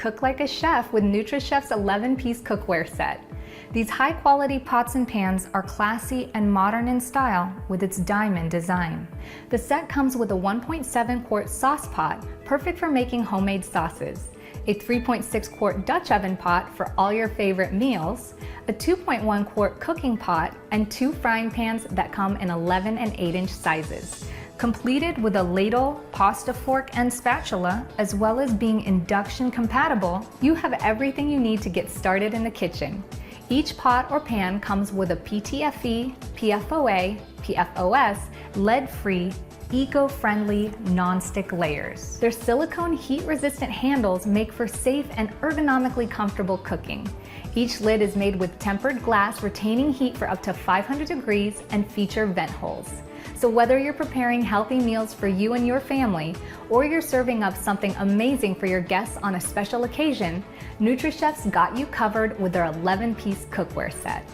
cook like a chef with NutriChef's 11-piece cookware set. These high-quality pots and pans are classy and modern in style with its diamond design. The set comes with a 1.7-quart sauce pot, perfect for making homemade sauces, a 3.6-quart Dutch oven pot for all your favorite meals, a 2.1-quart cooking pot, and 2 frying pans that come in 11 and 8-inch sizes. Completed with a ladle, pasta fork, and spatula, as well as being induction compatible, you have everything you need to get started in the kitchen. Each pot or pan comes with a PTFE, PFOA, PFOS, lead-free, eco-friendly non-stick layers. Their silicone heat-resistant handles make for safe and ergonomically comfortable cooking. Each lid is made with tempered glass retaining heat for up to 500 degrees and feature vent holes. So whether you're preparing healthy meals for you and your family, or you're serving up something amazing for your guests on a special occasion, NutriChef's got you covered with their 11-piece cookware set.